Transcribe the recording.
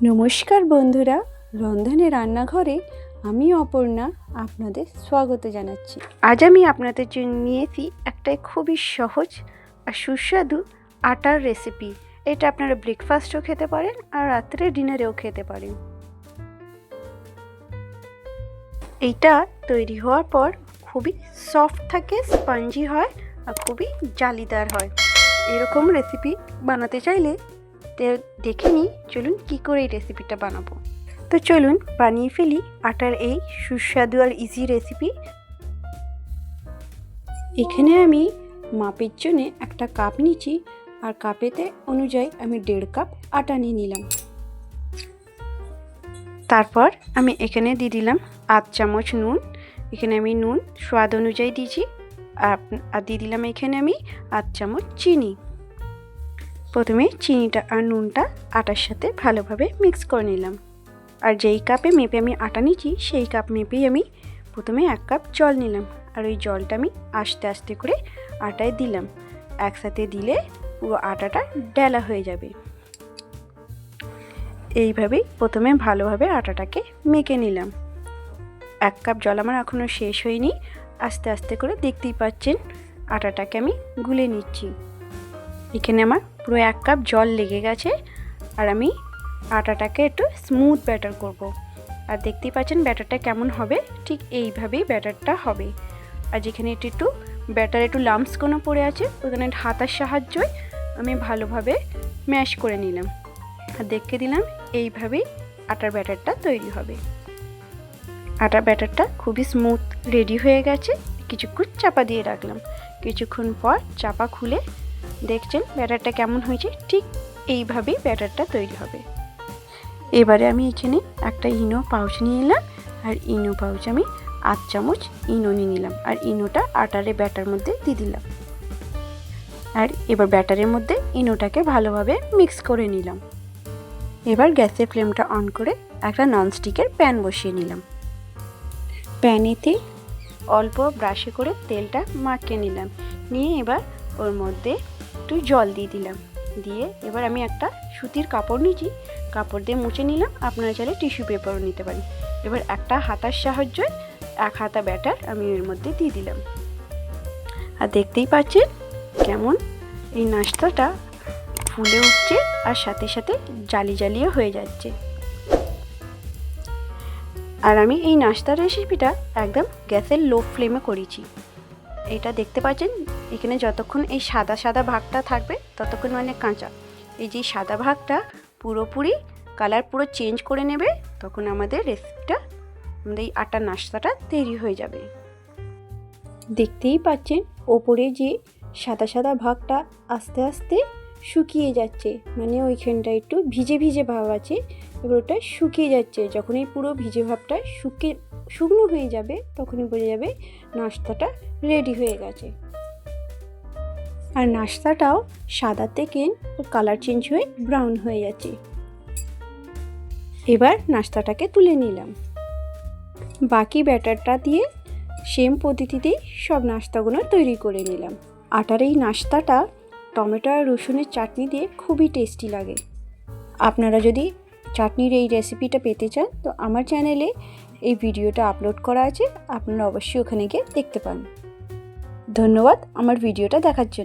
নমস্কার বন্ধুরা, রন্ধনে রান্নাঘরে আমি অপর্ণা আপনাদের স্বাগত জানাচ্ছি। আজ আমি আপনাদের জন্য নিয়েছি একটা খুবই সহজ আর সুস্বাদু আটার রেসিপি। এটা আপনারা ব্রেকফাস্টও খেতে পারেন আর রাত্রে ডিনারেও খেতে পারেন। এইটা তৈরি হওয়ার পর খুবই সফট থাকে, স্পঞ্জি হয় আর খুবই জালিদার হয়। এরকম রেসিপি বানাতে চাইলে দেখে নিই, চলুন কী করে এই রেসিপিটা বানাবো। তো চলুন বানিয়ে ফেলি আটার এই সুস্বাদু আর ইজি রেসিপি। এখানে আমি মাপের জন্য একটা কাপ নিয়েছি আর কাপেতে অনুযায়ী আমি 1.5 কাপ আটা নিয়ে নিলাম। তারপর আমি এখানে দিয়ে দিলাম 8 চামচ নুন। এখানে আমি নুন স্বাদ অনুযায়ী দিয়েছি। আর দিয়ে দিলাম এখানে আমি 8 চামচ চিনি। প্রথমে চিনিটা আর নুনটা আটার সাথে ভালোভাবে মিক্স করে নিলাম। আর যেই কাপে মেপে আমি আটা নিয়েছি সেই কাপ মেপেই আমি প্রথমে 1 কাপ জল নিলাম। আর ওই জলটা আমি আস্তে আস্তে করে আটায় দিলাম। একসাথে দিলে পুরো আটাটা ডেলা হয়ে যাবে। এইভাবেই প্রথমে ভালোভাবে আটাটাকে মেখে নিলাম। 1 কাপ জল আমার এখনও শেষ হয়নি। আস্তে আস্তে করে দেখতেই পাচ্ছেন আটাটাকে আমি গুলে নিচ্ছি। এখানে আমার পুরো 1 কাপ জল লেগে গেছে আর আমি আটাটাকে একটু স্মুথ ব্যাটার করব। আর দেখতেই পাচ্ছেন ব্যাটারটা কেমন হবে, ঠিক এইভাবেই ব্যাটারটা হবে। আর যেখানে একটু ব্যাটার একটু লাম্পস কোনো পড়ে আছে ওখানে হাতার সাহায্যে আমি ভালোভাবে ম্যাশ করে নিলাম। আর দেখে দিলাম এইভাবেই আটার ব্যাটারটা তৈরি হবে। আটার ব্যাটারটা খুবই স্মুথ রেডি হয়ে গেছে। কিছুক্ষণ চাপা দিয়ে রাখলাম। কিছুক্ষণ পর চাপা খুলে দেখছেন ব্যাটারটা কেমন হয়েছে, ঠিক এইভাবেই ব্যাটারটা তৈরি হবে। এবারে আমি এখানে একটা ইনো পাউচ নিয়ে নিলাম আর ইনো পাউচ আমি 8 চামচ ইনো নিয়ে নিলাম। আর ইনোটা আটারে ব্যাটার মধ্যে দিয়ে দিলাম। আর এবার ব্যাটারের মধ্যে ইনোটাকে ভালোভাবে মিক্স করে নিলাম। এবার গ্যাসের ফ্লেমটা অন করে একটা ননস্টিকের প্যান বসিয়ে নিলাম। প্যানেতে অল্প ব্রাশে করে তেলটা মাখিয়ে নিলাম। নিয়ে এবার ওর মধ্যে একটু জল দিয়ে দিলাম। দিয়ে এবার আমি একটা সুতির কাপড় নিয়েছি, কাপড় দিয়ে মুছে নিলাম। আপনারা চাইলে টিস্যু পেপারও নিতে পারেন। এবার একটা হাতার সাহায্যে 1 হাতা ব্যাটার আমি এর মধ্যে দিয়ে দিলাম। আর দেখতেই পাচ্ছেন কেমন এই নাস্তাটা ফুলে উঠছে আর সাথে সাথে জালি জালিও হয়ে যাচ্ছে। আর আমি এই নাস্তার রেসিপিটা একদম গ্যাসের লো ফ্লেমে করেছি। এটা দেখতে পাচ্ছেন এখানে যতক্ষণ এই সাদা সাদা ভাগটা থাকবে ততক্ষণ মানে কাঁচা। এই যে সাদা ভাগটা পুরোপুরি কালার পুরো চেঞ্জ করে নেবে, তখন আমাদের রেসিপিটা, আমাদের এই আটার নাস্তাটা তৈরি হয়ে যাবে। দেখতেই পাচ্ছেন ওপরে যে সাদা সাদা ভাগটা আস্তে আস্তে শুকিয়ে যাচ্ছে, মানে ওইখানটা একটু ভিজে ভিজে ভাব আছে। এবার ওটা শুকিয়ে যাচ্ছে। যখন এই পুরো ভিজে ভাবটা শুকনো হয়ে যাবে তখনই বোঝা যাবে নাস্তাটা রেডি হয়ে গেছে। আর নাস্তাটাও সাদা থেকে কালার চেঞ্জ হয়ে ব্রাউন হয়ে যাচ্ছে। এবার নাস্তাটাকে তুলে নিলাম। বাকি ব্যাটারটা দিয়ে সেম পদ্ধতিতেই সব নাস্তাগুলো তৈরি করে নিলাম। আটার এই নাস্তাটা টমেটো আর রসুনের চাটনি দিয়ে খুবই টেস্টি লাগে। আপনারা যদি চাটনির এই রেসিপিটা পেতে চান তো আমার চ্যানেলে এই ভিডিওটা আপলোড করা আছে, আপনারা অবশ্যই ওখানে গিয়ে দেখতে পান। ধন্যবাদ আমার ভিডিওটা দেখার জন্য।